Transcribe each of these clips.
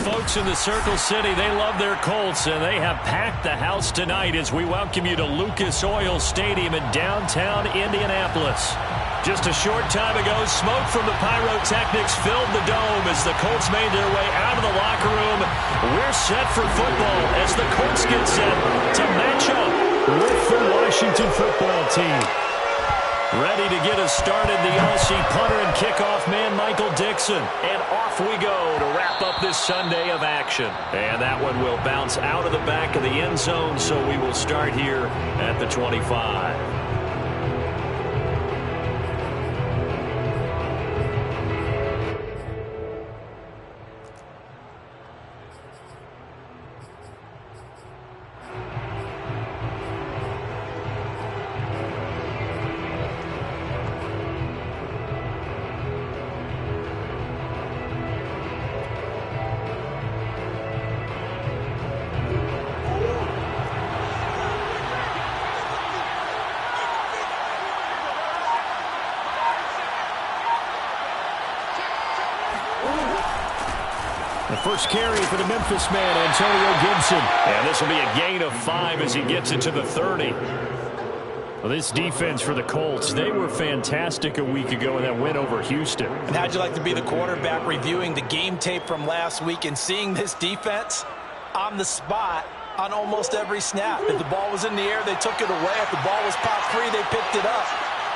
folks in the Circle City, they love their Colts, and they have packed the house tonight as we welcome you to Lucas Oil Stadium in downtown Indianapolis. Just a short time ago, smoke from the pyrotechnics filled the dome as the Colts made their way out of the locker room. We're set for football as the Colts get set to match up with the Washington football team. Ready to get us started, the Aussie punter and kickoff man, Michael Dixon. And off we go to wrap up this Sunday of action. And that one will bounce out of the back of the end zone, so we will start here at the 25. The first carry for the Memphis man, Antonio Gibson. And this will be a gain of 5 as he gets it to the 30. Well, this defense for the Colts, they were fantastic a week ago in that win over Houston. And how'd you like to be the quarterback reviewing the game tape from last week and seeing this defense on the spot on almost every snap? If the ball was in the air, they took it away. If the ball was popped free, they picked it up.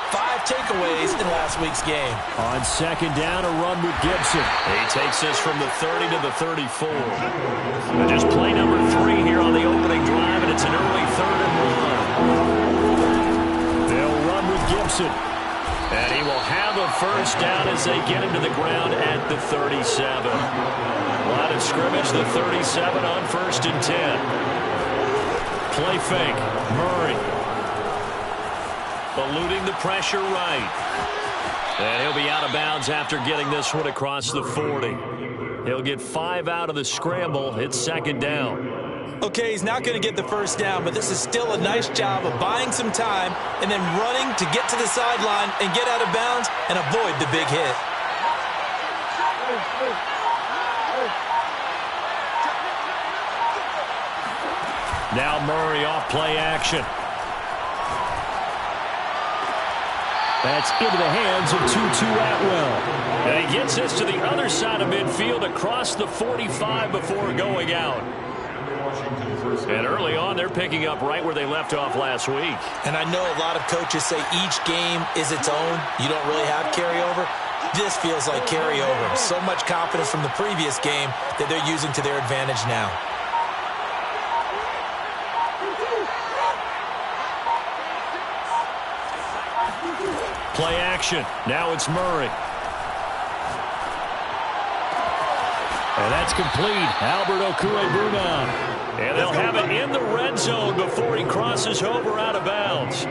5 takeaways in last week's game. On second down, a run with Gibson. He takes this from the 30 to the 34. And just play number 3 here on the opening drive, and it's an early 3rd and 1. They'll run with Gibson. And he will have a first down as they get him to the ground at the 37. Line of scrimmage, the 37 on 1st and 10. Play fake. Murray. Eluding the pressure right. And he'll be out of bounds after getting this one across the 40. He'll get 5 out of the scramble. It's second down. Okay, he's not going to get the first down, but this is still a nice job of buying some time and then running to get to the sideline and get out of bounds and avoid the big hit. Now Murray off play action. That's into the hands of Tutu Atwell. And he gets this to the other side of midfield across the 45 before going out. And early on, they're picking up right where they left off last week. And I know a lot of coaches say each game is its own. You don't really have carryover. This feels like carryover. So much confidence from the previous game that they're using to their advantage now. Play action. Now it's Murray. And that's complete. Albert Okwuegbunam. And they'll have it in the red zone before he crosses over out of bounds.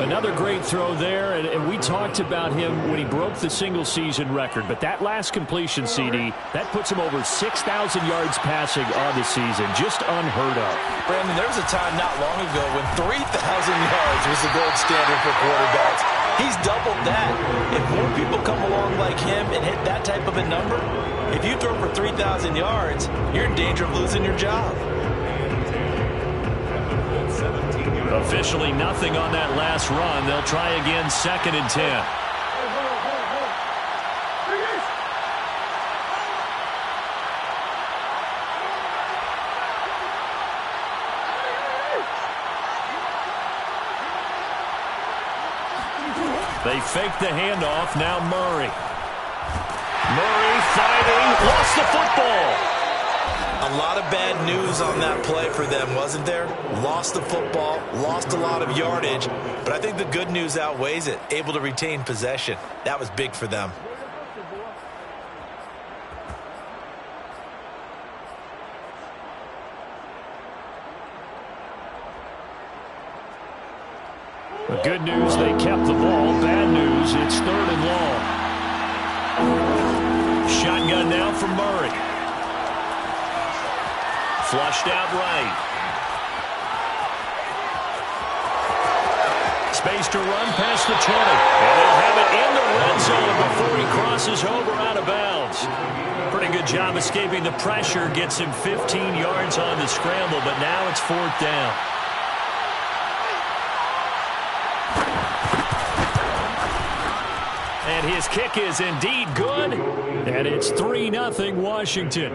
Another great throw there, and we talked about him when he broke the single-season record. But that last completion, CD, that puts him over 6,000 yards passing on the season. Just unheard of. Brandon, there was a time not long ago when 3,000 yards was the gold standard for quarterbacks. He's doubled that. If more people come along like him and hit that type of a number, if you throw for 3,000 yards, you're in danger of losing your job. Officially nothing on that last run. They'll try again, 2nd and 10. They fake the handoff. Now Murray. Murray fighting. Lost the football. A lot of bad news on that play for them, wasn't there? Lost the football, lost a lot of yardage, but I think the good news outweighs it. Able to retain possession. That was big for them. The good news, they kept the ball. Bad news, it's 3rd and long. Shotgun now from Murray. Flushed out right. space to run past the 20. And they'll have it in the red zone before he crosses over out of bounds. Pretty good job escaping the pressure. Gets him 15 yards on the scramble, but now it's 4th down. And his kick is indeed good. And it's 3-0 Washington.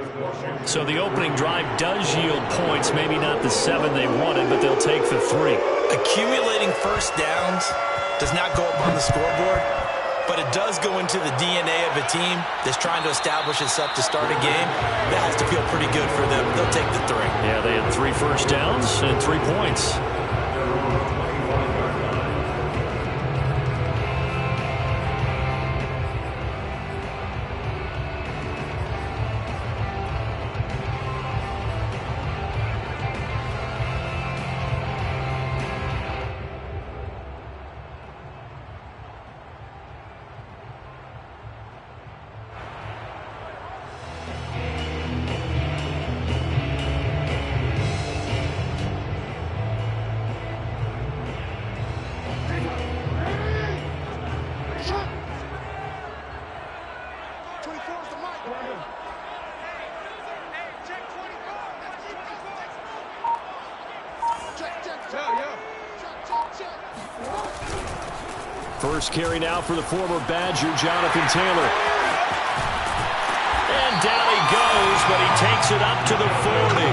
So the opening drive does yield points. Maybe not the 7 they wanted, but they'll take the 3. Accumulating first downs does not go up on the scoreboard, but it does go into the DNA of a team that's trying to establish itself to start a game. That has to feel pretty good for them. They'll take the 3. Yeah, they had 3 first downs and 3 points. First carry now for the former Badger, Jonathan Taylor. And down he goes, but he takes it up to the 40.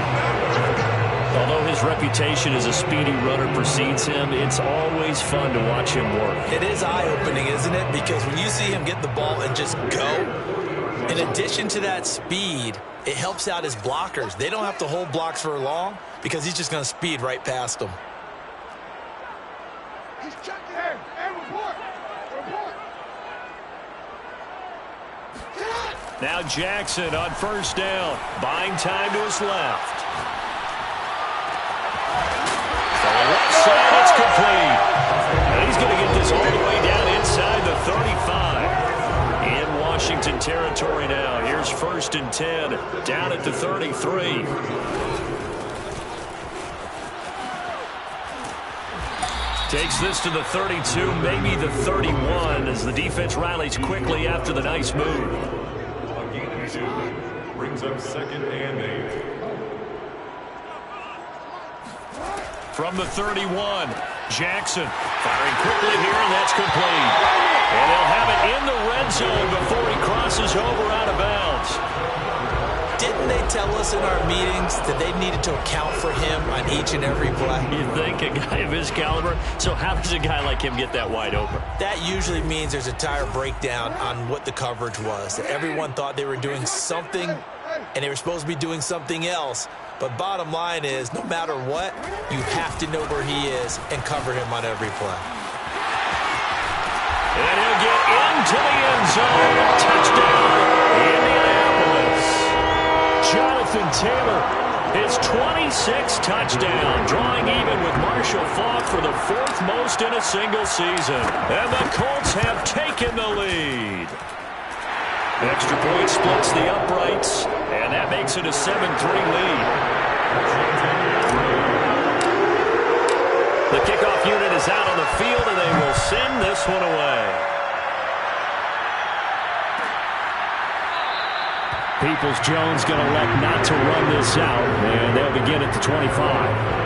Although his reputation as a speedy runner precedes him, it's always fun to watch him work. It is eye-opening, isn't it? Because when you see him get the ball and just go, in addition to that speed, it helps out his blockers. They don't have to hold blocks for long because he's just going to speed right past them. Now Jackson on first down, buying time to his left. On the left side, it's complete. And he's going to get this all the way down inside the 35. In Washington territory now. Here's 1st and 10, down at the 33. Takes this to the 32, maybe the 31, as the defense rallies quickly after the nice move. Brings up 2nd and 8. From the 31, Jackson firing quickly here, and that's complete. And they'll have it in the red zone before he crosses over out of bounds. Didn't they tell us in our meetings that they needed to account for him on each and every play? You think a guy of his caliber? So how does a guy like him get that wide open? That usually means there's a tire breakdown on what the coverage was. That everyone thought they were doing something, and they were supposed to be doing something else. But bottom line is, no matter what, you have to know where he is and cover him on every play. And he'll get into the end zone. Touchdown, Indianapolis. Jonathan Taylor, his 26th touchdown, drawing even with Marshall Faulk for the 4th most in a single season. And the Colts have taken the lead. Extra point splits the uprights, and that makes it a 7-3 lead. The kickoff unit is out on the field, and they will send this one away. Peoples-Jones going to elect not to run this out, and they'll begin at the 25.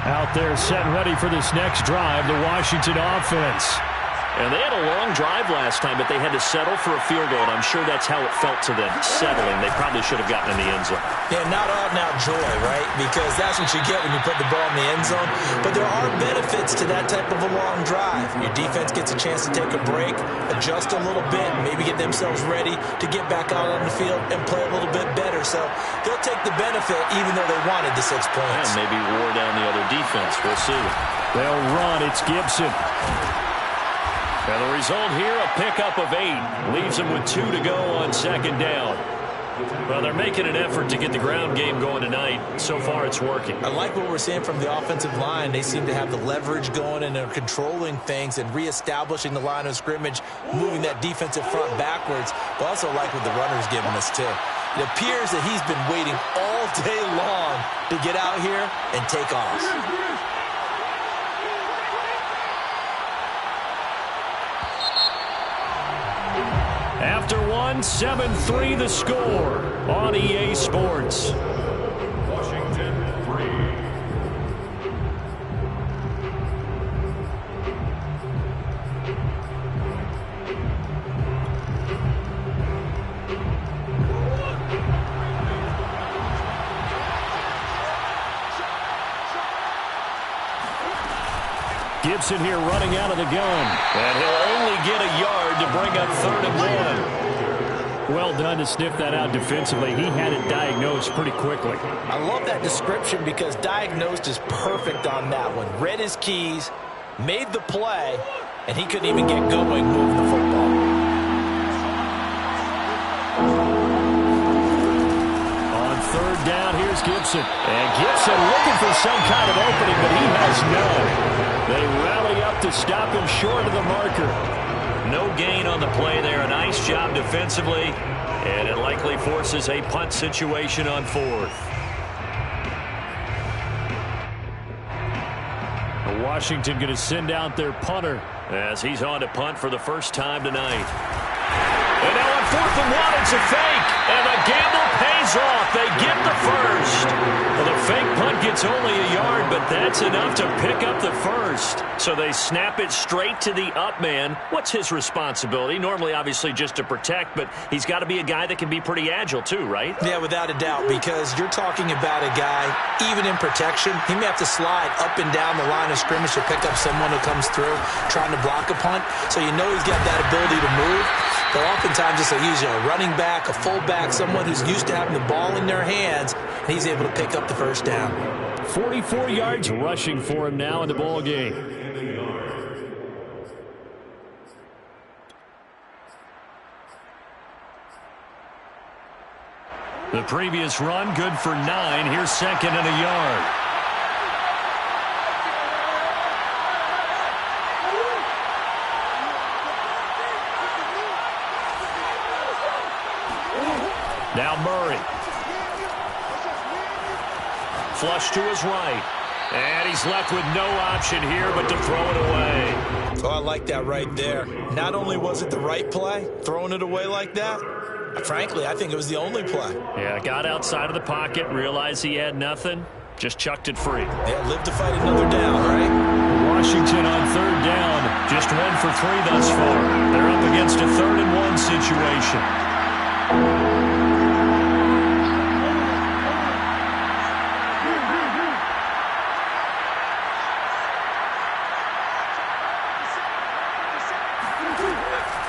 Out there set ready for this next drive, the Washington offense. And they had a long drive last time, but they had to settle for a field goal, and I'm sure that's how it felt to them, settling. They probably should have gotten in the end zone. Yeah, not out-and-out joy, right? Because that's what you get when you put the ball in the end zone. But there are benefits to that type of a long drive. Your defense gets a chance to take a break, adjust a little bit, maybe get themselves ready to get back out on the field and play a little bit better. So they'll take the benefit even though they wanted the 6 points. And maybe wore down the other defense. We'll see. They'll run. It's Gibson. And the result here, a pickup of 8. Leaves them with 2 to go on 2nd down. Well, they're making an effort to get the ground game going tonight. So far, it's working. I like what we're seeing from the offensive line. They seem to have the leverage going, and they're controlling things and reestablishing the line of scrimmage, moving that defensive front backwards. But also like what the runner's giving us, too. It appears that he's been waiting all day long to get out here and take off. After one, 7-3 the score on EA Sports. Washington 3. Gibson here running out of the gun. And he'll only get a yard to bring up 3rd and 1. Well done to sniff that out defensively. He had it diagnosed pretty quickly. I love that description because diagnosed is perfect on that one. Read his keys, made the play, and he couldn't even get going moving the football. On 3rd down, here's Gibson. And Gibson looking for some kind of opening, but he has none. They rally up to stop him short of the marker. No gain on the play there. A nice job defensively, and it likely forces a punt situation on 4th. Washington going to send out their punter as he's on to punt for the first time tonight. And now on 4th and 1, it's a fake, and the gamble pays off. They get the first. Well, the fake punt gets only a yard, but that's enough to pick up the first. So they snap it straight to the up man. What's his responsibility? Normally, obviously, just to protect, but he's got to be a guy that can be pretty agile too, right? Yeah, without a doubt, because you're talking about a guy, even in protection, he may have to slide up and down the line of scrimmage to pick up someone who comes through trying to block a punt. So you know he's got that ability to move. But oftentimes it's usually a running back, a fullback, someone who's used to having the ball in their hands, and he's able to pick up the first down. 44 yards rushing for him now in the ball game. The previous run, good for 9. Here's 2nd and a yard. Now Murray. Flush to his right. And he's left with no option here but to throw it away. Oh, I like that right there. Not only was it the right play, throwing it away like that, frankly, I think it was the only play. Yeah, got outside of the pocket, realized he had nothing, just chucked it free. Yeah, live to fight another down, right? Washington on 3rd down, just 1 for 3 thus far. They're up against a 3rd and 1 situation.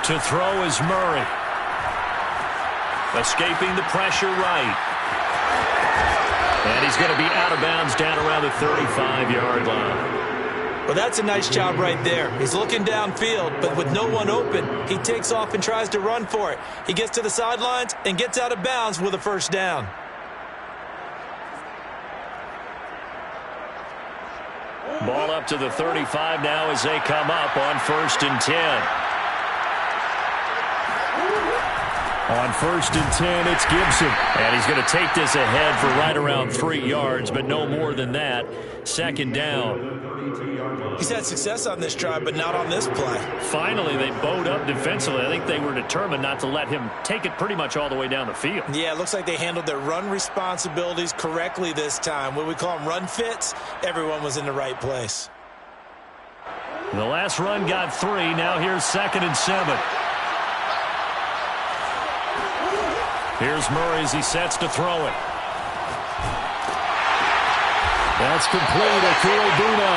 To throw is Murray. Escaping the pressure right. And he's going to be out of bounds down around the 35-yard line. Well, that's a nice job right there. He's looking downfield, but with no one open, he takes off and tries to run for it. He gets to the sidelines and gets out of bounds with a first down. Ball up to the 35 now as they come up on 1st and 10. On 1st and 10, it's Gibson. And he's going to take this ahead for right around 3 yards, but no more than that. 2nd down. He's had success on this drive, but not on this play. Finally, they bowed up defensively. I think they were determined not to let him take it pretty much all the way down the field. Yeah, it looks like they handled their run responsibilities correctly this time. What we call them run fits, everyone was in the right place. The last run got 3. Now here's 2nd and 7. Here's Murray as he sets to throw it. That's complete. Akil-Duna.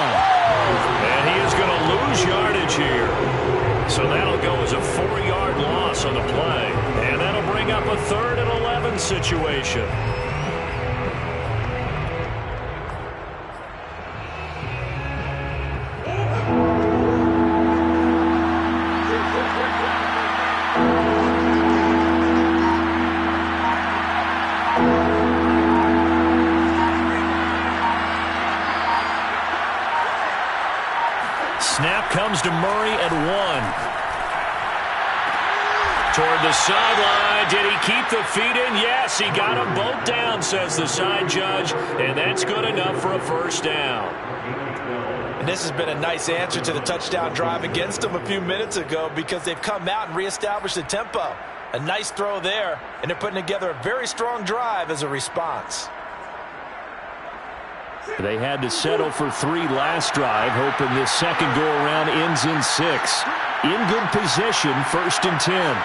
And he is going to lose yardage here. So that'll go as a 4-yard loss on the play. And that'll bring up a 3rd and 11 situation. comes to Murray at 1. Toward the sideline. Did he keep the feet in? Yes, he got them both down, says the side judge, and that's good enough for a first down. And this has been a nice answer to the touchdown drive against them a few minutes ago because they've come out and reestablished the tempo. A nice throw there, and they're putting together a very strong drive as a response. They had to settle for 3 last drive, hoping this second go-around ends in 6. In good position, 1st and 10.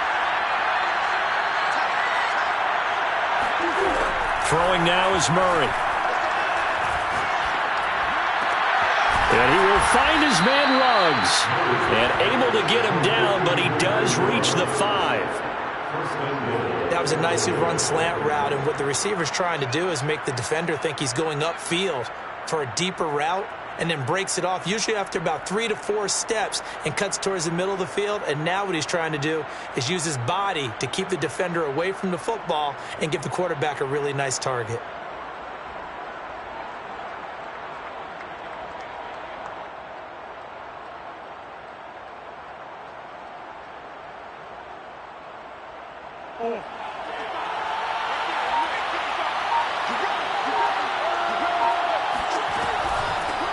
Throwing now is Murray. And he will find his man Ruggs. And able to get him down, but he does reach the 5. That was a nicely run slant route, and what the receiver's trying to do is make the defender think he's going upfield for a deeper route and then breaks it off, usually after about 3 to 4 steps, and cuts towards the middle of the field. And now what he's trying to do is use his body to keep the defender away from the football and give the quarterback a really nice target.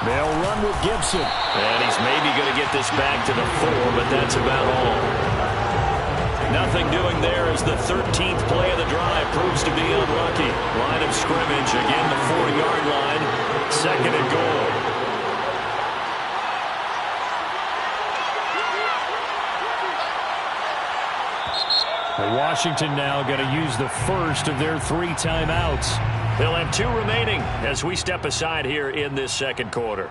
They'll run with Gibson. And he's maybe going to get this back to the 4, but that's about all. Nothing doing there as the 13th play of the drive proves to be unlucky. Line of scrimmage, again the 4-yard line. 2nd and goal. Washington now going to use the first of their 3 timeouts. They'll have 2 remaining as we step aside here in this second quarter.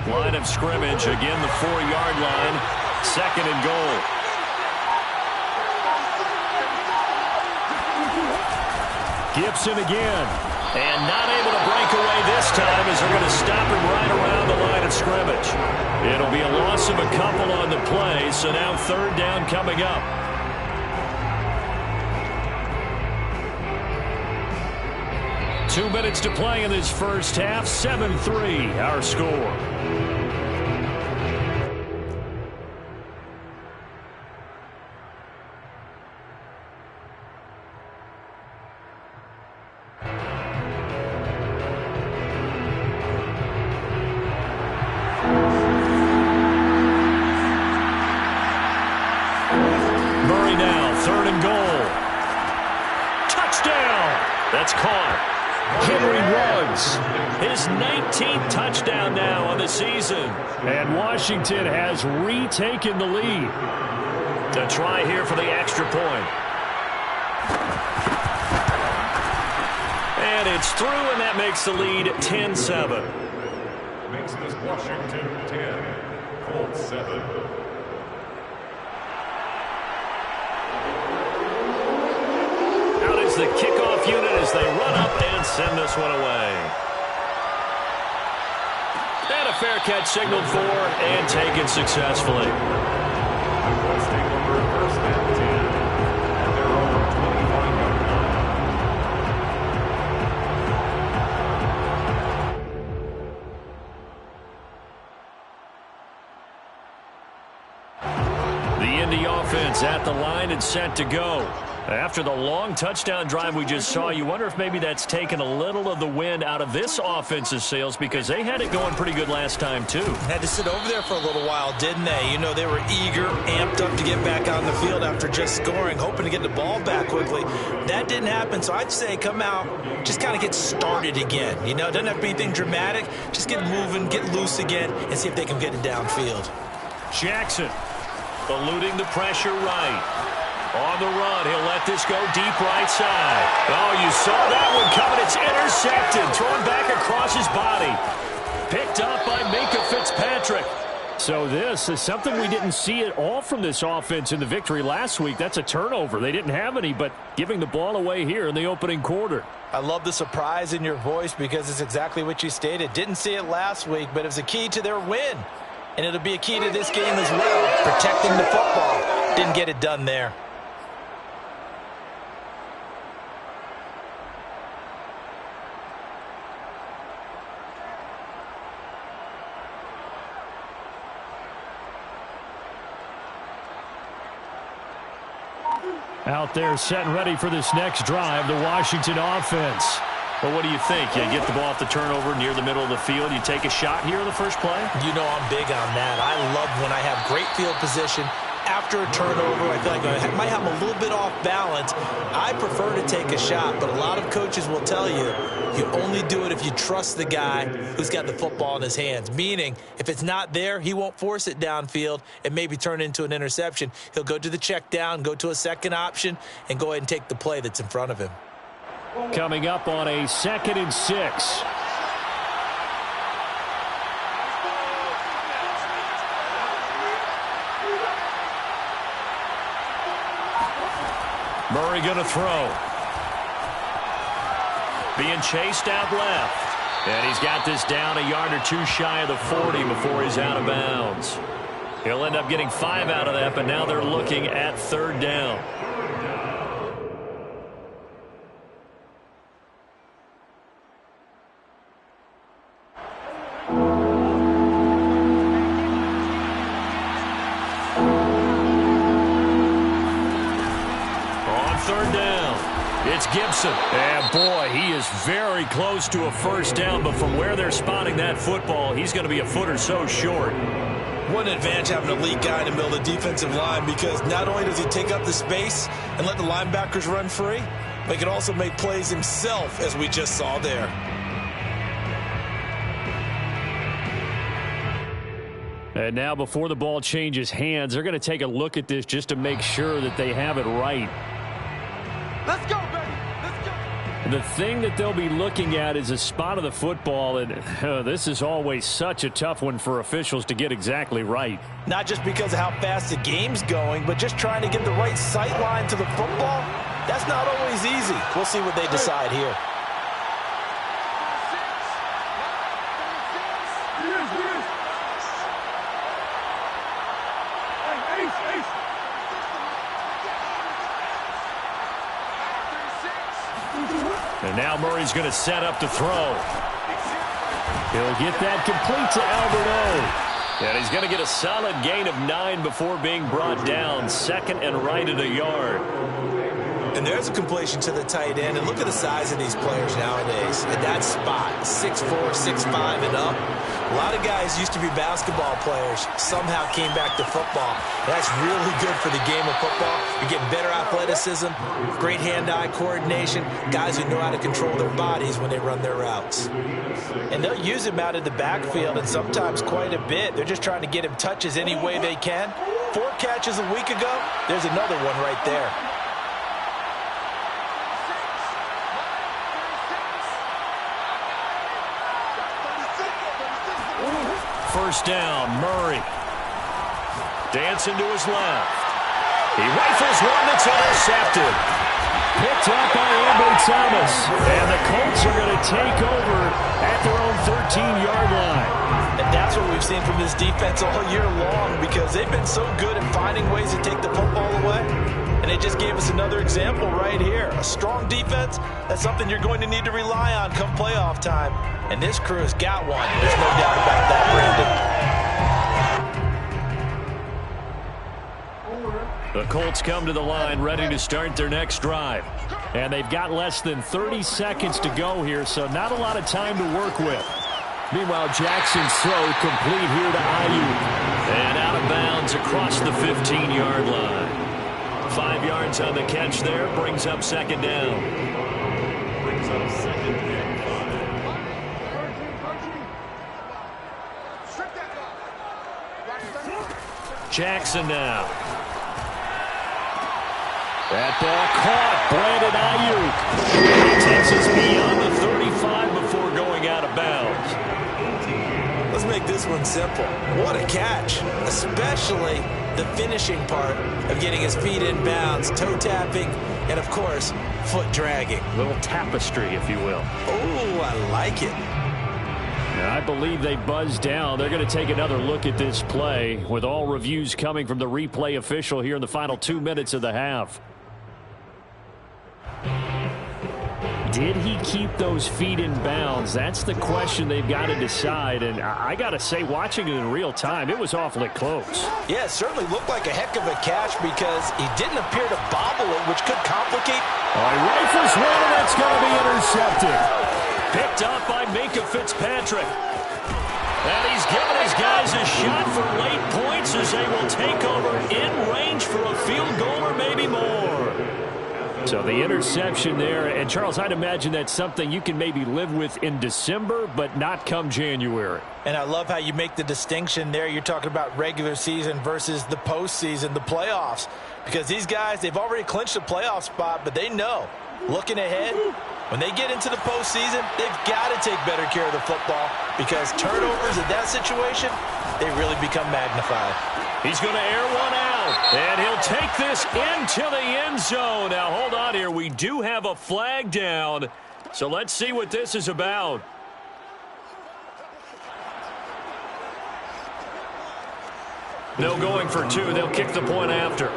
Line of scrimmage, again the 4-yard line, 2nd and goal. Gibson again, and not able to break away this time as they're going to stop him right around the line of scrimmage. It'll be a loss of a couple on the play, so now 3rd down coming up. Two minutes to play in this first half. 7-3 our score. Murray now, 3rd and goal. Touchdown! That's caught. Henry Ruggs, his 19th touchdown now on the season. And Washington has retaken the lead. To try here for the extra point. And it's through, and that makes the lead 10-7. Makes this Washington 10, Colts 7. The kickoff unit as they run up and send this one away. And a fair catch signaled for and taken successfully. The Colts take over 1st and 10 at their own 25-yard line. The Indy offense at the line and set to go. After the long touchdown drive we just saw, you wonder if maybe that's taken a little of the wind out of this offense's sails because they had it going pretty good last time, too. Had to sit over there for a little while, didn't they? You know, they were eager, amped up to get back on the field after just scoring, hoping to get the ball back quickly. That didn't happen, so I'd say come out, just kind of get started again. You know, it doesn't have to be anything dramatic. Just get moving, get loose again, and see if they can get it downfield. Jackson eluding the pressure right. On the run, he'll let this go deep right side. Oh, you saw that one coming. It's intercepted. Thrown back across his body. Picked up by Minkah Fitzpatrick. So this is something we didn't see at all from this offense in the victory last week. That's a turnover. They didn't have any, but giving the ball away here in the opening quarter. I love the surprise in your voice because it's exactly what you stated. Didn't see it last week, but it was a key to their win. And it'll be a key to this game as well. Protecting the football. Didn't get it done there. Out there set and ready for this next drive, the Washington offense. Well, what do you think? You get the ball off the turnover near the middle of the field. You take a shot here in the first play? You know I'm big on that. I love when I have great field position. After a turnover, I feel like I might have a little bit off balance. I prefer to take a shot, but a lot of coaches will tell you, you only do it if you trust the guy who's got the football in his hands. Meaning, if it's not there, he won't force it downfield and maybe turn it into an interception. He'll go to the check down, go to a second option, and go ahead and take the play that's in front of him. Coming up on a 2nd and 6. Murray going to throw. Being chased out left. And he's got this down a yard or two shy of the 40 before he's out of bounds. He'll end up getting 5 out of that, but now they're looking at 3rd down. It's Gibson. And boy, he is very close to a first down, but from where they're spotting that football, he's going to be a foot or so short. What an advantage having an elite guy in the middle of the defensive line, because not only does he take up the space and let the linebackers run free, but he can also make plays himself, as we just saw there. And now before the ball changes hands, they're going to take a look at this just to make sure that they have it right. Let's go, baby. Let's go. The thing that they'll be looking at is a spot of the football, and this is always such a tough one for officials to get exactly right. Not just because of how fast the game's going, but just trying to get the right sight line to the football. That's not always easy. We'll see what they decide here. And now Murray's going to set up to throw. He'll get that complete to Alberto. And he's going to get a solid gain of 9 before being brought down. 2nd and right at a yard. And there's a completion to the tight end. And look at the size of these players nowadays. At that spot, 6'4", 6'5", and up. A lot of guys used to be basketball players. Somehow came back to football. That's really good for the game of football. You're getting better athleticism, great hand-eye coordination, guys who know how to control their bodies when they run their routes. And they'll use him out of the backfield, and sometimes quite a bit. They're just trying to get him touches any way they can. 4 catches a week ago. There's another one right there. First down, Murray. Dancing to his left. He rifles one that's intercepted. Picked up by Ambry Thomas. And the Colts are going to take over at their own 13-yard line. And that's what we've seen from this defense all year long, because they've been so good at finding ways to take the football away. And they just gave us another example right here. A strong defense, that's something you're going to need to rely on come playoff time. And this crew has got one. There's no doubt about that, Brandon. The Colts come to the line ready to start their next drive. And they've got less than 30 seconds to go here, so not a lot of time to work with. Meanwhile, Jackson's throw complete here to Ayuk. And out of bounds across the 15-yard line. 5 yards on the catch there, brings up 2nd down. Brings up 2nd and 5. Jackson now. That ball caught. Brandon Ayuk. He takes us beyond the 35 before going out of bounds. Let's make this one and simple. What a catch, especially the finishing part of getting his feet in bounds, toe tapping, and of course, foot dragging. A little tapestry, if you will. Oh, I like it. Now, I believe they buzzed down. They're going to take another look at this play with all reviews coming from the replay official here in the final 2 minutes of the half. Did he keep those feet in bounds? That's the question they've got to decide. And I got to say, watching it in real time, it was awfully close. Yeah, it certainly looked like a heck of a catch because he didn't appear to bobble it, which could complicate. All right, rifles one, and that's going to be intercepted. Picked up by Minkah Fitzpatrick. And he's given his guys a shot for late points as they will take over in range for a field goal or maybe more. So the interception there, and Charles, I'd imagine that's something you can maybe live with in December, but not come January. And I love how you make the distinction there. You're talking about regular season versus the postseason, the playoffs. Because these guys, they've already clinched a playoff spot, but they know, looking ahead, when they get into the postseason, they've got to take better care of the football because turnovers in that situation, they really become magnified. He's going to air one out, and he'll take this into the end zone. Now, hold on here. We do have a flag down, so let's see what this is about. No going for two. They'll kick the point after.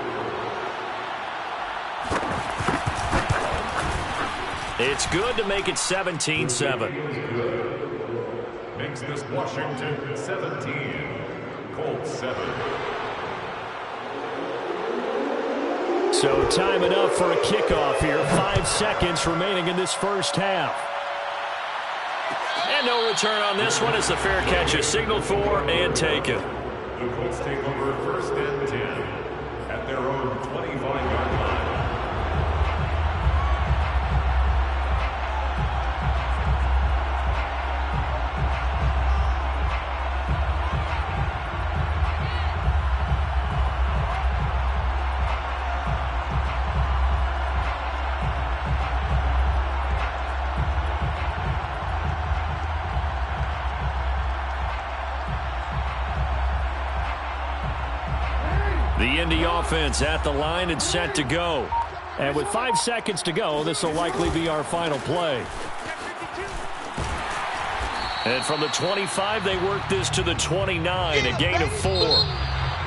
It's good to make it 17-7. Makes this Washington 17, Colts 7. So time enough for a kickoff here. 5 seconds remaining in this first half. And no return on this one as the fair catch is signaled for and taken. The Colts take over first and 10 at their own 25-yard line. The Indy offense at the line and set to go. And with 5 seconds to go, this will likely be our final play. And from the 25, they work this to the 29, a gain of 4.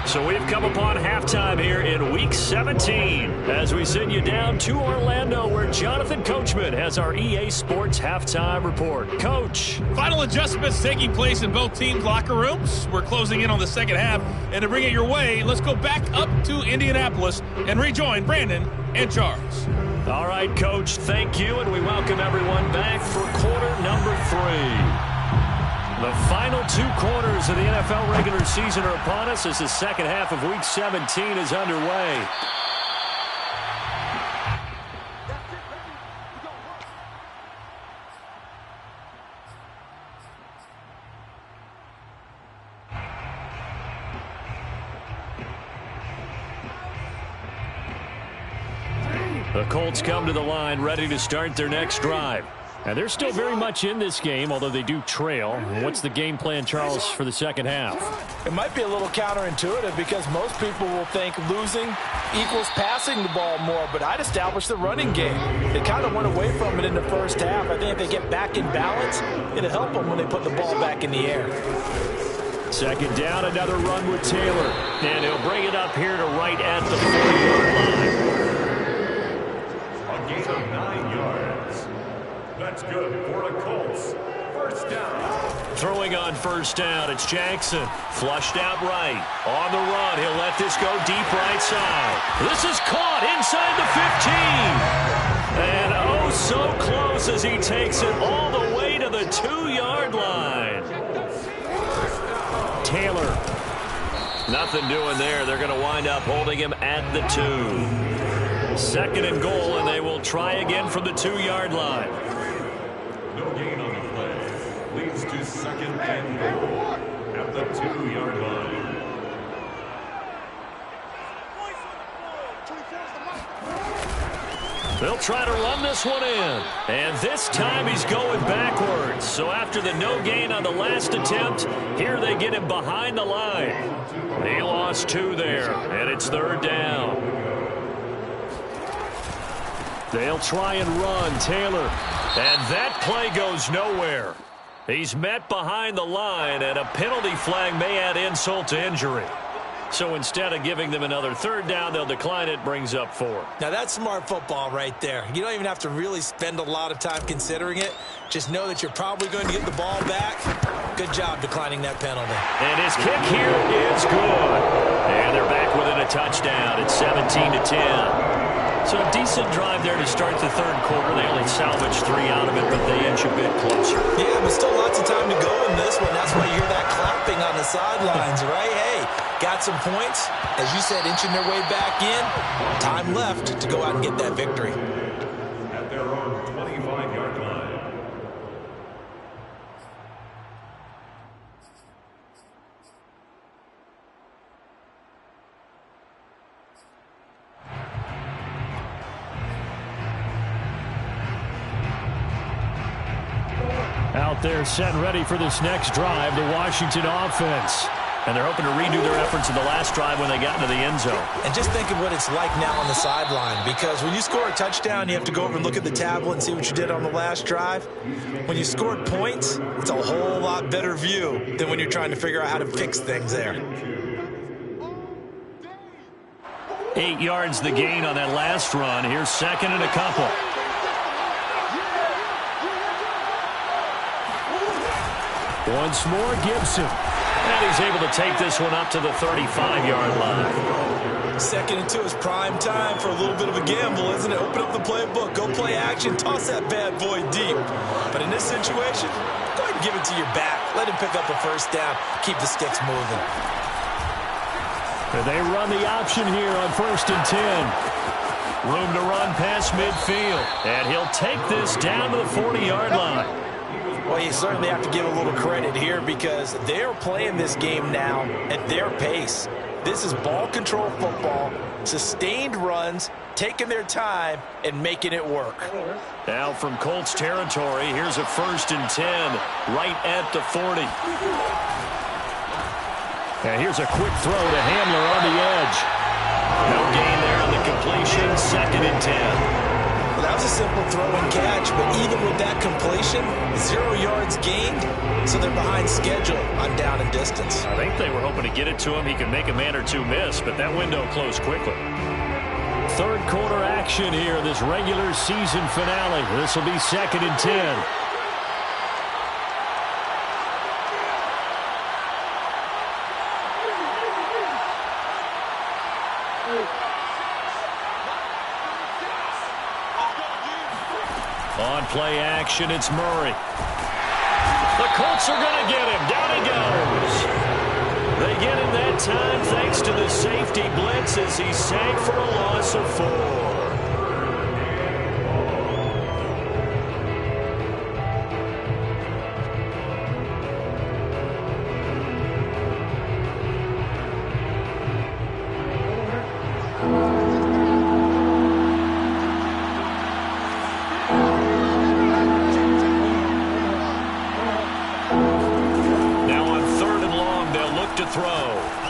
So we've come upon halftime here in Week 17 as we send you down to Orlando where Jonathan Coachman has our EA Sports Halftime Report. Coach. Final adjustments taking place in both teams' locker rooms. We're closing in on the second half. And to bring it your way, let's go back up to Indianapolis and rejoin Brandon and Charles. All right, Coach, thank you. And we welcome everyone back for quarter number 3. The final 2 quarters of the NFL regular season are upon us as the second half of Week 17 is underway. The Colts come to the line ready to start their next drive. And they're still very much in this game, although they do trail. What's the game plan, Charles, for the second half? It might be a little counterintuitive because most people will think losing equals passing the ball more, but I'd establish the running game. They kind of went away from it in the first half. I think if they get back in balance, it'll help them when they put the ball back in the air. Second down, another run with Taylor. And he'll bring it up here to right at the 40-yard line. A gain of 9 yards. That's good for the Colts. First down. Throwing on first down, it's Jackson. Flushed out right. On the run, he'll let this go deep right side. This is caught inside the 15. And oh, so close as he takes it all the way to the 2-yard line. Taylor. Nothing doing there. They're going to wind up holding him at the 2. Second and goal, and they will try again from the 2-yard line. No gain on the play. Leads to second and goal at the 2-yard line. They'll try to run this one in. And this time he's going backwards. So after the no gain on the last attempt, here they get him behind the line. He lost 2 there, and it's 3rd down. They'll try and run Taylor, and that play goes nowhere. He's met behind the line, and a penalty flag may add insult to injury. So instead of giving them another 3rd down, they'll decline it, brings up 4. Now that's smart football right there. You don't even have to really spend a lot of time considering it. Just know that you're probably going to get the ball back. Good job declining that penalty. And his kick here is good. And they're back within a touchdown. It's 17-10. So a decent drive there to start the 3rd quarter. They only salvaged 3 out of it, but they inch a bit closer. Yeah, but still lots of time to go in this one. That's why you hear that clapping on the sidelines, right? Hey, got some points. As you said, inching their way back in. Time left to go out and get that victory. At their own 25-yard line. Out there set and ready for this next drive, the Washington offense. And they're hoping to redo their efforts in the last drive when they got into the end zone. And just think of what it's like now on the sideline, because when you score a touchdown, you have to go over and look at the tablet and see what you did on the last drive. When you scored points, it's a whole lot better view than when you're trying to figure out how to fix things there. 8 yards the gain on that last run. Here's 2nd and a couple. Once more, Gibson. And he's able to take this one up to the 35-yard line. 2nd and 2 is prime time for a little bit of a gamble, isn't it? Open up the playbook, go play action, toss that bad boy deep. But in this situation, go ahead and give it to your back. Let him pick up a 1st down. Keep the sticks moving. They run the option here on 1st and 10. Room to run past midfield. And he'll take this down to the 40-yard line. Well, you certainly have to give a little credit here because they're playing this game now at their pace. This is ball control football, sustained runs, taking their time, and making it work. Now from Colts territory, here's a 1st and 10 right at the 40. And here's a quick throw to Hamler on the edge. No gain there on the completion, 2nd and 10. Well, that was a simple throw and catch, but even with that completion, 0 yards gained, so they're behind schedule on down and distance. I think they were hoping to get it to him. He could make a man or 2 miss, but that window closed quickly. 3rd quarter action here, this regular season finale. This will be 2nd and 10. On play action, it's Murray. The Colts are going to get him. Down he goes. They get him that time thanks to the safety blitz as he sank for a loss of 4.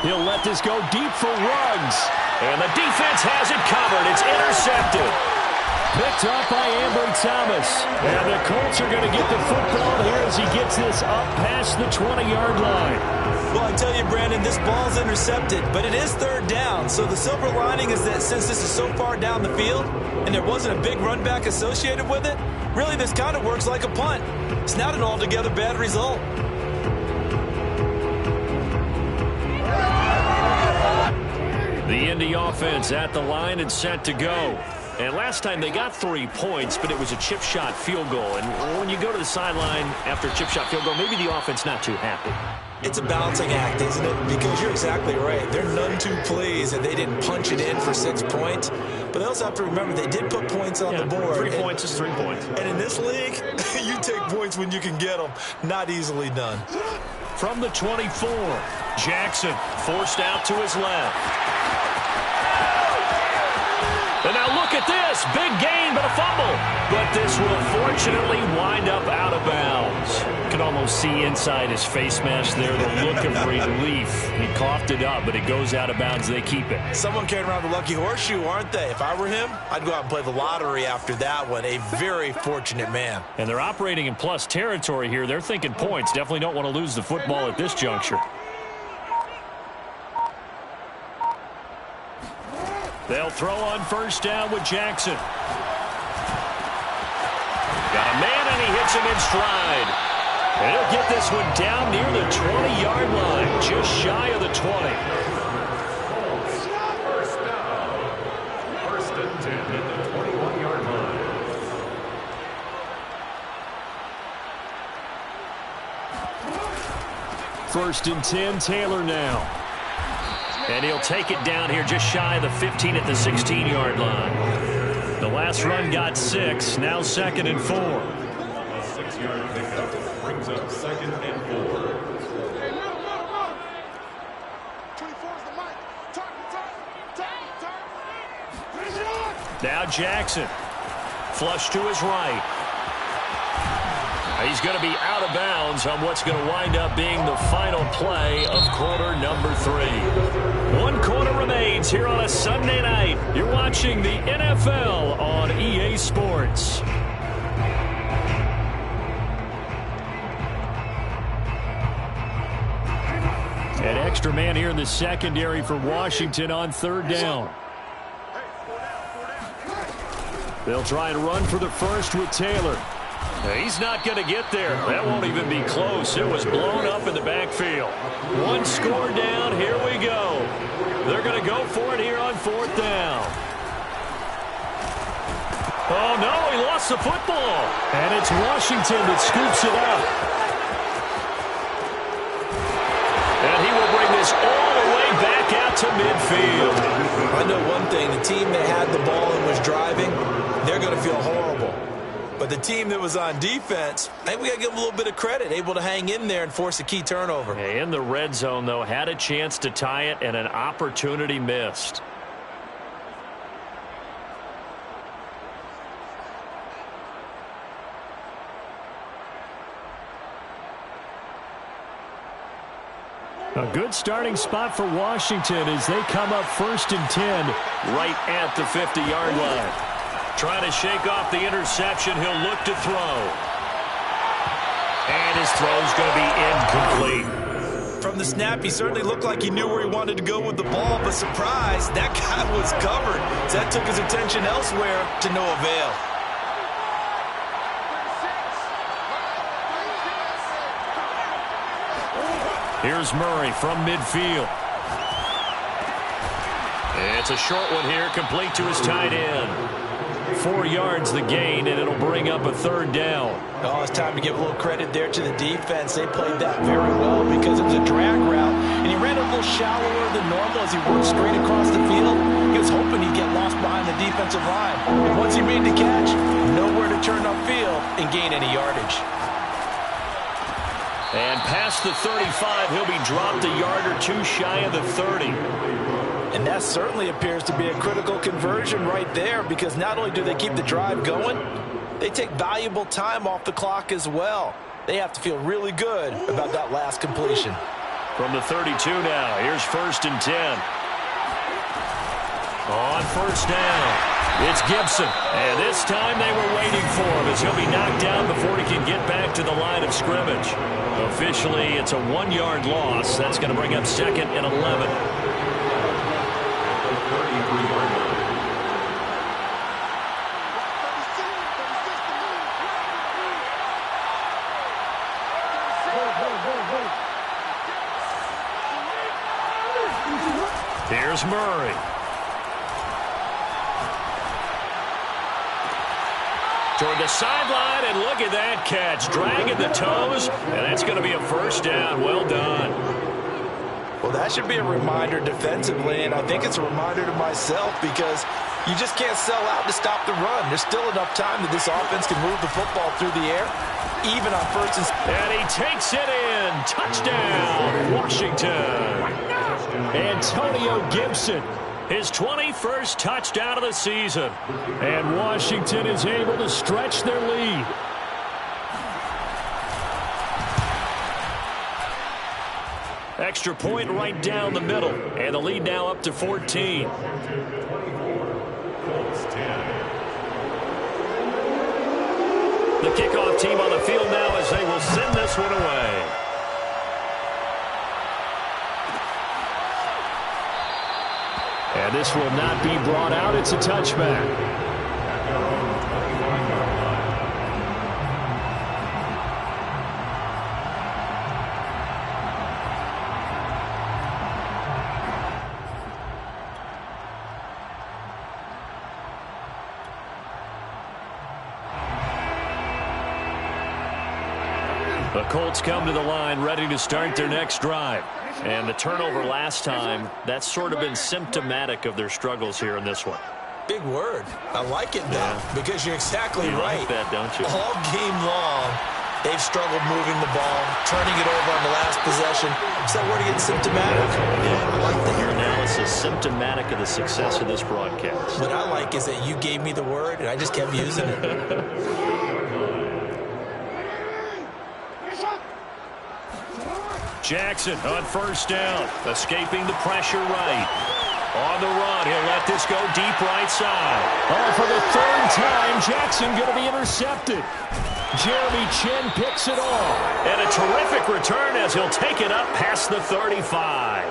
He'll let this go deep for Ruggs. And the defense has it covered. It's intercepted. Picked up by Ambry Thomas. And the Colts are going to get the football here as he gets this up past the 20-yard line. Well, I tell you, Brandon, this ball's intercepted, but it is 3rd down. So the silver lining is that since this is so far down the field and there wasn't a big run back associated with it, really this kind of works like a punt. It's not an altogether bad result. The Indy offense at the line and set to go. And last time they got 3 points, but it was a chip shot field goal. And when you go to the sideline after a chip shot field goal, maybe the offense not too happy. It's a balancing act, isn't it? Because you're exactly right. They're none too pleased that they didn't punch it in for 6 points. But they also have to remember they did put points on the board. 3 points is 3 points. And in this league, you take points when you can get them. Not easily done. From the 24, Jackson forced out to his left. And now look at this. Big gain, but a fumble. But this will fortunately wind up out of bounds. almost see inside his face mask there the look of relief. He coughed it up, but it goes out of bounds. They keep it. Someone carrying around the lucky horseshoe, aren't they? If I were him, I'd go out and play the lottery after that one. A very fortunate man. And they're operating in plus territory here. They're thinking points. Definitely don't want to lose the football at this juncture. They'll throw on first down with Jackson. Got a man, and he hits him in stride. And he'll get this one down near the 20-yard line, just shy of the 20. First down. First and 10 at the 21-yard line. First and 10, Taylor now. And he'll take it down here just shy of the 15 at the 16-yard line. The last run got 6, now second and 4. A 6-yard pickup brings up second and 4. Now Jackson. Flush to his right. He's going to be out of bounds on what's going to wind up being the final play of quarter number 3. 1 quarter remains here on a Sunday night. You're watching the NFL on EA Sports. An extra man here in the secondary for Washington on third down. They'll try and run for the first with Taylor. He's not going to get there. That won't even be close. It was blown up in the backfield. 1 score down. Here we go. They're going to go for it here on fourth down. Oh, no, he lost the football. And it's Washington that scoops it up. And he will bring this all the way back out to midfield. I know one thing. The team that had the ball and was driving, they're going to feel horrible. But the team that was on defense, I think we got to give them a little bit of credit, able to hang in there and force a key turnover. In the red zone, though, had a chance to tie it and an opportunity missed. A good starting spot for Washington as they come up first and 10 right at the 50-yard line. Trying to shake off the interception. He'll look to throw. And his throw's going to be incomplete. From the snap, he certainly looked like he knew where he wanted to go with the ball, but surprise, that guy was covered. So that took his attention elsewhere to no avail. Here's Murray from midfield. It's a short one here, complete to his tight end. 4 yards the gain, and it'll bring up a third down. Oh, it's time to give a little credit there to the defense. They played that very well because it was a drag route, and he ran a little shallower than normal as he worked straight across the field. He was hoping he'd get lost behind the defensive line. And once he made the catch, nowhere to turn upfield and gain any yardage. And past the 35, he'll be dropped a yard or 2 shy of the 30. And that certainly appears to be a critical conversion right there, because not only do they keep the drive going, they take valuable time off the clock as well. They have to feel really good about that last completion. From the 32 now, here's first and 10. On first down, it's Gibson. And this time they were waiting for him as he'll be knocked down before he can get back to the line of scrimmage. Officially, it's a 1-yard loss. That's going to bring up second and 11. Here's Murray. Toward the sideline, and look at that catch. Dragging the toes, and that's going to be a first down. Well done. Well, that should be a reminder defensively, and I think it's a reminder to myself, because you just can't sell out to stop the run. There's still enough time that this offense can move the football through the air, even on first and... And he takes it in. Touchdown, Washington. Antonio Gibson, his 21st touchdown of the season. And Washington is able to stretch their lead. Extra point right down the middle. And the lead now up to 14. Colts 10. The kickoff team on the field now as they will send this one away. And this will not be brought out. It's a touchback. The Colts come to the line ready to start their next drive. And the turnover last time, that's sort of been symptomatic of their struggles here in this one. Big word. I like it, though, because you're exactly right. Like that, don't you? All game long, they've struggled moving the ball, turning it over on the last possession. Is that word again, symptomatic? Yeah, I like that. Your analysis symptomatic of the success of this broadcast. What I like is that you gave me the word, and I just kept using it. Jackson on first down, escaping the pressure right. On the run, he'll let this go deep right side. Oh, for the third time, Jackson going to be intercepted. Jeremy Chin picks it off. And a terrific return as he'll take it up past the 35.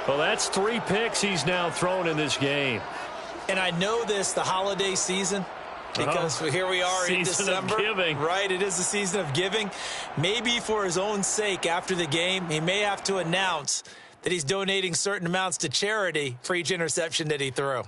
Well, that's 3 picks he's now thrown in this game. And I know this, the holiday season, because here we are in December. Season of giving. Right, it is the season of giving. Maybe for his own sake after the game, he may have to announce that he's donating certain amounts to charity for each interception that he threw.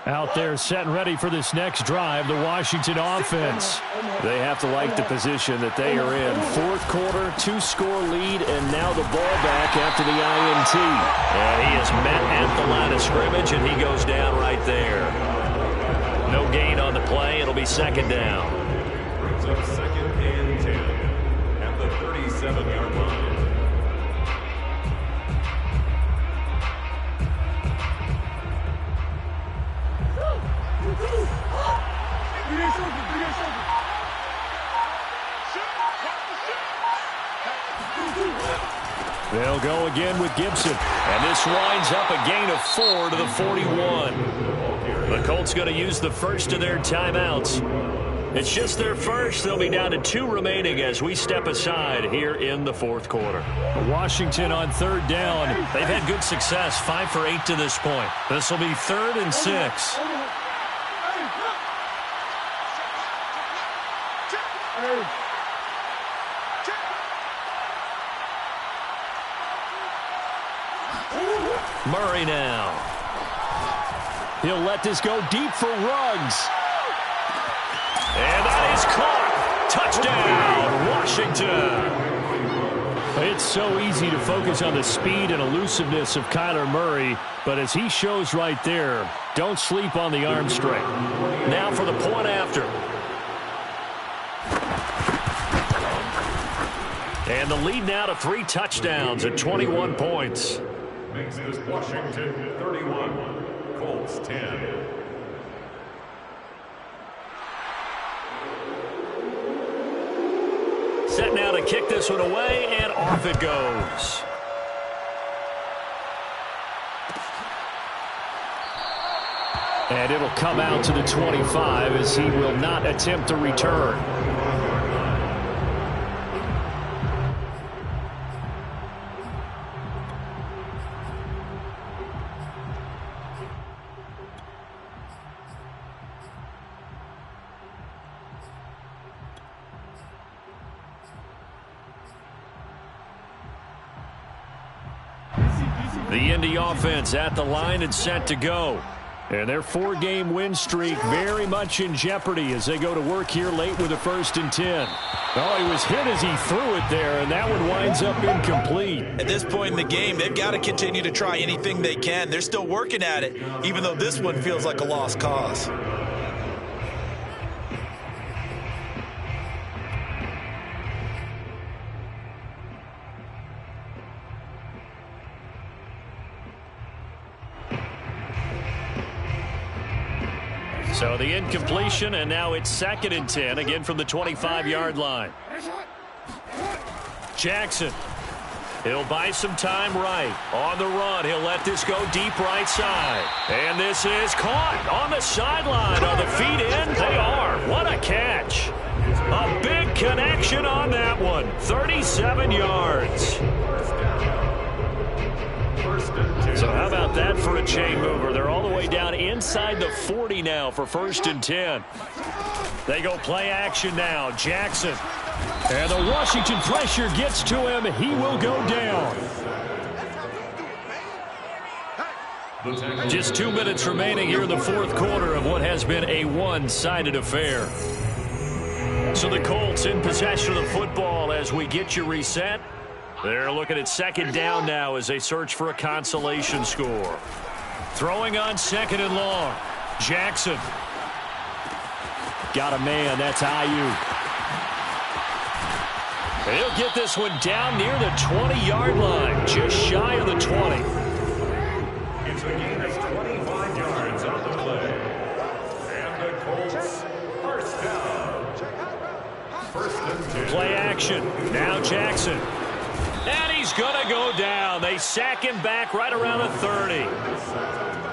Out there set and ready for this next drive, the Washington offense. They have to like the position that they are in. Fourth quarter, 2-score lead, and now the ball back after the INT. And he is met at the line of scrimmage, and he goes down right there. No gain on the play. It'll be second down. Brings up second and 10 at the 37-yard line. They'll go again with Gibson. And this winds up a gain of 4 to the 41. The Colts going to use the first of their timeouts. It's just their first. They'll be down to 2 remaining as we step aside here in the fourth quarter. Washington on third down. They've had good success, 5 for 8 to this point. This will be 3rd and 6. Murray now. He'll let this go deep for Ruggs. And that is caught. Touchdown, Washington. It's so easy to focus on the speed and elusiveness of Kyler Murray, but as he shows right there, don't sleep on the arm strength. Now for the point after. And the lead now to 3 touchdowns at 21 points. Makes this Washington 31, Colts 10. Set now to kick this one away, and off it goes. And it'll come out to the 25 as he will not attempt a return. The Indy offense at the line and set to go. And their 4-game win streak very much in jeopardy as they go to work here late with a 1st and 10. Oh, he was hit as he threw it there, and that one winds up incomplete. At this point in the game, they've got to continue to try anything they can. They're still working at it, even though this one feels like a lost cause. So the incompletion, and now it's 2nd and 10, again from the 25-yard line. Jackson. He'll buy some time right. On the run, he'll let this go deep right side. And this is caught on the sideline. Are the feet in? They are. What a catch. A big connection on that one. 37 yards. So how about that for a chain mover? They're all the way down inside the 40 now for 1st and 10. They go play action now. Jackson. And the Washington pressure gets to him. He will go down. Just 2 minutes remaining here in the 4th quarter of what has been a one-sided affair. So the Colts in possession of the football as we get you reset. They're looking at 2nd down now as they search for a consolation score. Throwing on 2nd and long. Jackson. Got a man. That's Ayuk. He'll get this one down near the 20-yard line, just shy of the 20. It's a gain of 25 yards on the play. And the Colts, 1st down. 1st and 10. Play action. Now Jackson. And he's going to go down. They sack him back right around the 30.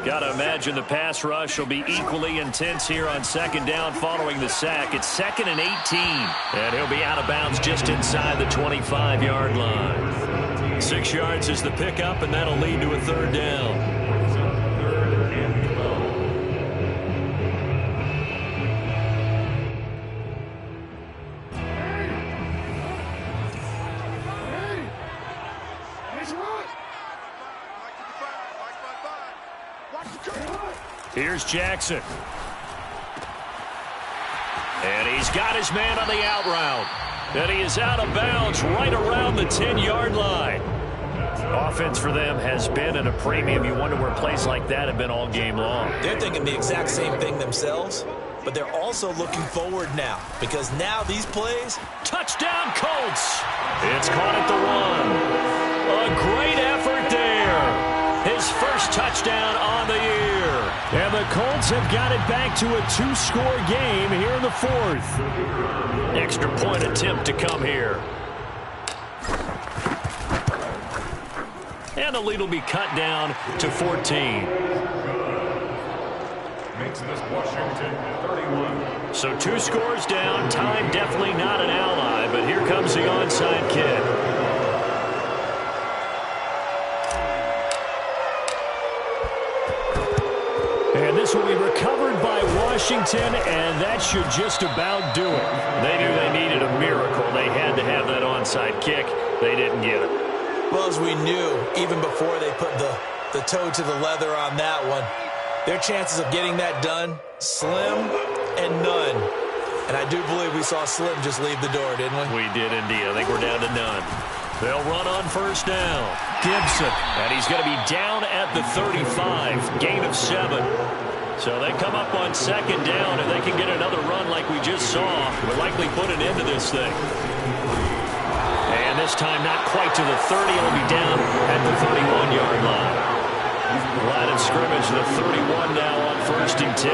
Got to imagine the pass rush will be equally intense here on 2nd down following the sack. It's 2nd and 18. And he'll be out of bounds just inside the 25-yard line. 6 yards is the pickup, and that'll lead to a 3rd down. Here's Jackson. And he's got his man on the out route. And he is out of bounds right around the 10-yard line. Offense for them has been at a premium. You wonder where plays like that have been all game long. They're thinking the exact same thing themselves, but they're also looking forward now because now these plays. Touchdown, Colts. It's caught at the 1. A great effort there. His first touchdown on the year. And the Colts have got it back to a 2-score game here in the 4th. Extra point attempt to come here. And the lead will be cut down to 14. Makes this Washington 31. So 2 scores down. Time definitely not an ally, but here comes the onside kick. And this will be recovered by Washington, and that should just about do it. They knew they needed a miracle. They had to have that onside kick. They didn't get it. Well, as we knew, even before they put the toe to the leather on that one, their chances of getting that done, slim and none. And I do believe we saw Slim just leave the door, didn't we? We did indeed. I think we're down to none. They'll run on 1st down. Gibson. And he's going to be down at the 35. Gain of 7. So they come up on 2nd down, and they can get another run like we just saw. We'll likely put an end to this thing. And this time not quite to the 30. It'll be down at the 31-yard line. Line of scrimmage, the 31 now on 1st and 10.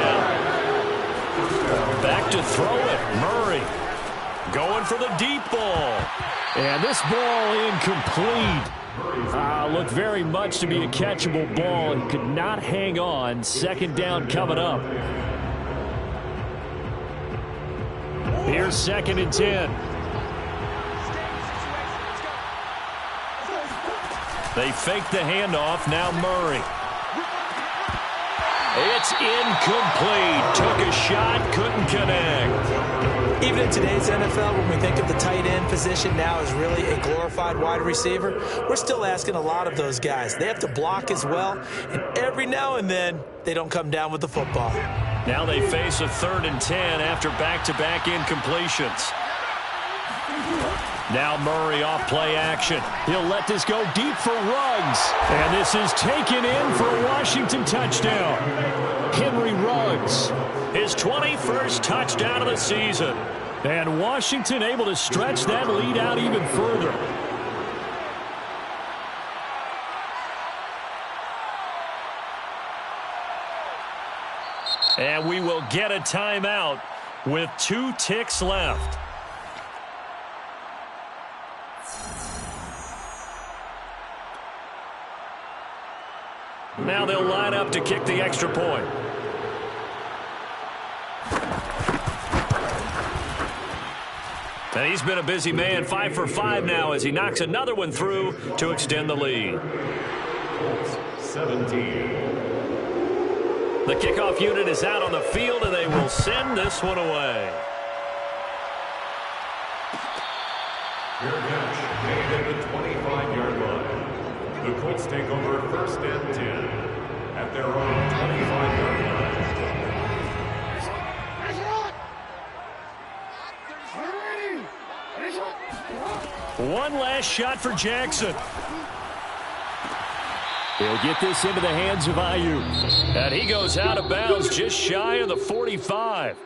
Back to throw it. Murray going for the deep ball. And this ball incomplete. Looked very much to be a catchable ball. He could not hang on. 2nd down coming up. Here's 2nd and 10. They fake the handoff. Now Murray. It's incomplete. Took a shot, couldn't connect. Even in today's NFL, when we think of the tight end position now as really a glorified wide receiver, we're still asking a lot of those guys. They have to block as well, and every now and then, they don't come down with the football. Now they face a 3rd and 10 after back-to-back incompletions. Now Murray off play action. He'll let this go deep for Ruggs. And this is taken in for a Washington touchdown. Henry Ruggs, his 21st touchdown of the season. And Washington able to stretch that lead out even further. And we will will get a timeout with 2 ticks left. Now they'll line up to kick the extra point. And he's been a busy man, 5 for 5 now as he knocks another one through to extend the lead. Colts 17. The kickoff unit is out on the field, and they will send this one away. Fair catch made at the 25-yard line. The Colts take over 1st and 10 at their own 25-yard line. One last shot for Jackson. He'll get this into the hands of Ayuk. And he goes out of bounds just shy of the 45.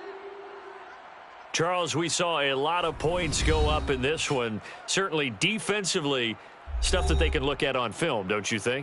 Charles, we saw a lot of points go up in this one. Certainly defensively, stuff that they can look at on film, don't you think?